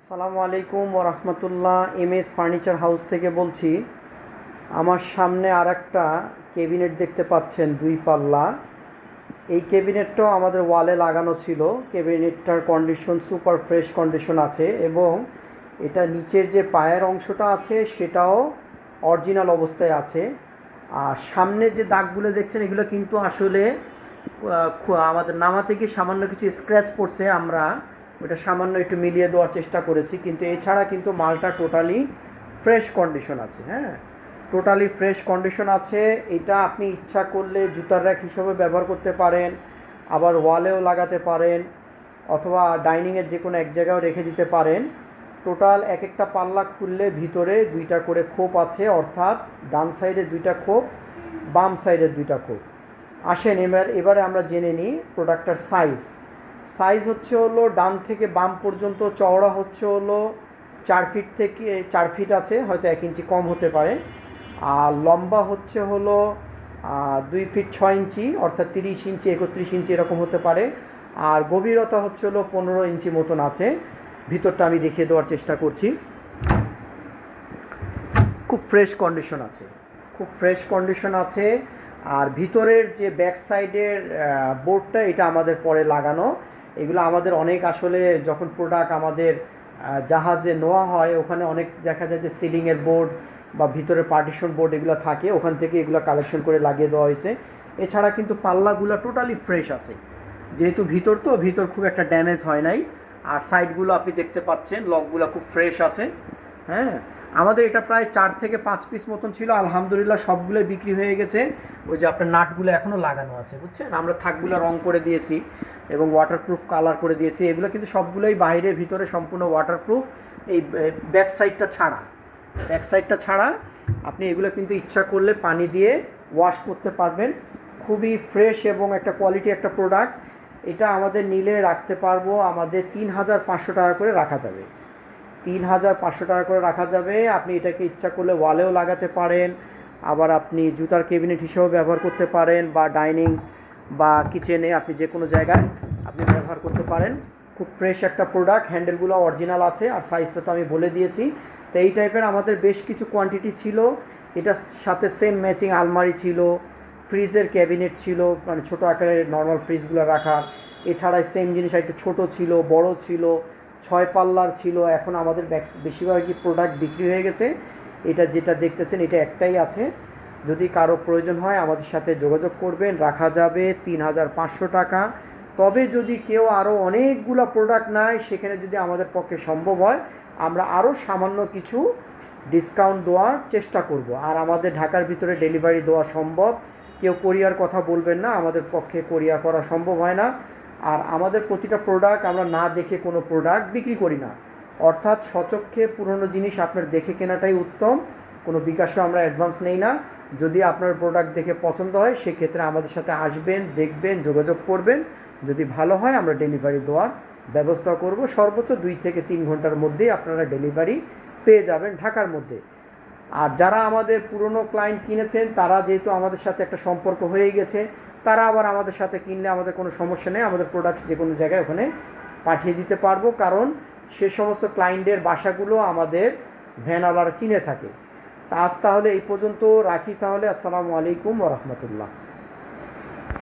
আসসালামু আলাইকুম ওয়া রাহমাতুল্লাহ। এমএস ফার্নিচার হাউস থেকে বলছি। আমার সামনে আরেকটা ক্যাবিনেট দেখতে পাচ্ছেন, 2 পাল্লা। এই ক্যাবিনেটটাও আমাদের ওয়ালে লাগানো ছিল। ক্যাবিনেটটার কন্ডিশন সুপার ফ্রেশ কন্ডিশন আছে এবং এটা নিচের যে পায়ের অংশটা আছে সেটাও অরিজিনাল অবস্থায় আছে। আর সামনে যে দাগগুলো দেখছেন এগুলো কিন্তু আসলে আমাদের নামা থেকে সামান্য কিছু স্ক্র্যাচ পড়ছে, আমরা ওটা সামান্য একটু মিলিয়ে দেওয়ার চেষ্টা করেছি, কিন্তু এছাড়া কিন্তু মালটা টোটালি ফ্রেশ কন্ডিশন আছে। হ্যাঁ, টোটালি ফ্রেশ কন্ডিশন আছে। এটা আপনি ইচ্ছা করলে জুতার র্যাক হিসেবে ব্যবহার করতে পারেন, আবার ওয়ালেও লাগাতে পারেন, অথবা ডাইনিংয়ের যে কোনো এক জায়গায়ও রেখে দিতে পারেন। টোটাল এক একটা পাল্লা খুললে ভিতরে 2টা করে খোপ আছে, অর্থাৎ ডান সাইডে 2টা খোপ, বাম সাইডের 2টা খোপ। আসেন এবারে আমরা জেনে নিই প্রোডাক্টটার সাইজ। সাইজ হচ্ছে হলো ডান থেকে বাম পর্যন্ত চওড়া হচ্ছে হলো 4 ফিট থেকে 4 ফিট আছে, হয়তো 1 ইঞ্চি কম হতে পারে। আর লম্বা হচ্ছে হলো 2 ফিট 6 ইঞ্চি, অর্থাৎ 30 ইঞ্চি 31 ইঞ্চি এরকম হতে পারে। আর গভীরতা হচ্ছে হলো 15 ইঞ্চি মতন আছে। ভিতরটা আমি দেখিয়ে দেওয়ার চেষ্টা করছি। খুব ফ্রেশ কন্ডিশন আছে, খুব ফ্রেশ কন্ডিশন আছে। আর ভিতরের যে ব্যাক সাইডের বোর্ডটা, এটা আমাদের পরে লাগানো। এগুলো আমাদের অনেক আসলে যখন প্রোডাক্ট আমাদের জাহাজে নেওয়া হয়, ওখানে অনেক দেখা যায় যে সিলিংয়ের বোর্ড বা ভিতরের পার্টিশন বোর্ড এগুলো থাকে, ওখান থেকে এগুলো কালেকশন করে লাগিয়ে দেওয়া হয়েছে। এছাড়া কিন্তু পাল্লাগুলো টোটালি ফ্রেশ আছে, যেহেতু ভিতর খুব একটা ড্যামেজ হয় নাই। আর সাইডগুলো আপনি দেখতে পাচ্ছেন, লকগুলো খুব ফ্রেশ আছে। হ্যাঁ, আমাদের এটা প্রায় 4 থেকে 5 পিস মতন ছিল, আলহামদুলিল্লাহ সবগুলোই বিক্রি হয়ে গেছে। ওই যে আপনার নাটগুলো এখনও লাগানো আছে, বুঝছেন, আমরা থাকগুলো রং করে দিয়েছি এবং ওয়াটারপ্রুফ কালার করে দিয়েছি। এগুলো কিন্তু সবগুলোই বাইরে ভিতরে সম্পূর্ণ ওয়াটারপ্রুফ, এই ব্যাক সাইডটা ছাড়া আপনি এগুলো কিন্তু ইচ্ছা করলে পানি দিয়ে ওয়াশ করতে পারবেন। খুবই ফ্রেশ এবং একটা কোয়ালিটি একটা প্রোডাক্ট। এটা আমাদের নিলে রাখতে পারবো, আমাদের 3,500 টাকা করে রাখা যাবে। 3,500 টাকা করে রাখা যাবে। আপনি এটাকে ইচ্ছা করলে ওয়ালেও লাগাতে পারেন, আবার আপনি জুতার ক্যাবিনেট হিসেবেও ব্যবহার করতে পারেন, বা ডাইনিং বা কিচেনে আপনি যে কোনো জায়গায় আপনি ব্যবহার করতে পারেন। খুব ফ্রেশ একটা প্রোডাক্ট, হ্যান্ডেলগুলো অরিজিনাল আছে, আর সাইজটা তো আমি বলে দিয়েছি। তো এই টাইপের আমাদের বেশ কিছু কোয়ান্টিটি ছিল। এটার সাথে সেম ম্যাচিং আলমারি ছিল, ফ্রিজের ক্যাবিনেট ছিল, মানে ছোটো আকারের নর্মাল ফ্রিজগুলো রাখার। এছাড়া সেম জিনিস একটু ছোটো ছিল, বড় ছিল, 6 পাল্লার ছিল। এখন আমাদের বেশিরভাগই প্রোডাক্ট বিক্রি হয়ে গেছে। এটা যেটা দেখতেছেন এটা একটাই আছে। যদি কারো প্রয়োজন হয় আমাদের সাথে যোগাযোগ করবেন, রাখা যাবে 3,500 টাকা। তবে যদি কেউ আরও অনেকগুলো প্রোডাক্ট নেয়, সেখানে যদি আমাদের পক্ষে সম্ভব হয়, আমরা আরও সামান্য কিছু ডিসকাউন্ট দেওয়ার চেষ্টা করব। আর আমাদের ঢাকার ভিতরে ডেলিভারি দেওয়া সম্ভব। কেউ কোরিয়ার কথা বলবেন না, আমাদের পক্ষে কোরিয়া করা সম্ভব হয় না। আর আমাদের প্রতিটা প্রোডাক্ট আমরা না দেখে কোনো প্রোডাক্ট বিক্রি করি না, অর্থাৎ সচক্ষে পুরনো জিনিস আপনার দেখে কেনাটাই উত্তম। কোনো বিকাশও আমরা অ্যাডভান্স নেই না। যদি আপনার প্রোডাক্ট দেখে পছন্দ হয়, সেক্ষেত্রে আমাদের সাথে আসবেন, দেখবেন, যোগাযোগ করবেন। যদি ভালো হয় আমরা ডেলিভারি দেওয়ার ব্যবস্থা করব। সর্বোচ্চ 2 থেকে 3 ঘন্টার মধ্যেই আপনারা ডেলিভারি পেয়ে যাবেন ঢাকার মধ্যে। আর যারা আমাদের পুরনো ক্লায়েন্ট কিনেছেন, তারা যেহেতু আমাদের সাথে একটা সম্পর্ক হয়ে গেছে, তারা আবার আমাদের সাথে কিনলে আমাদের কোনো সমস্যা নেই, আমাদের প্রোডাক্ট যে কোনো জায়গায় ওখানে পাঠিয়ে দিতে পারবো, কারণ সে সমস্ত ক্লায়েন্টের বাসাগুলো আমাদের ভ্যানওয়ালারা চিনে থাকে। তা আজ তাহলে এই পর্যন্ত রাখি। তাহলে আসসালামু আলাইকুম ওয়া রাহমাতুল্লাহ।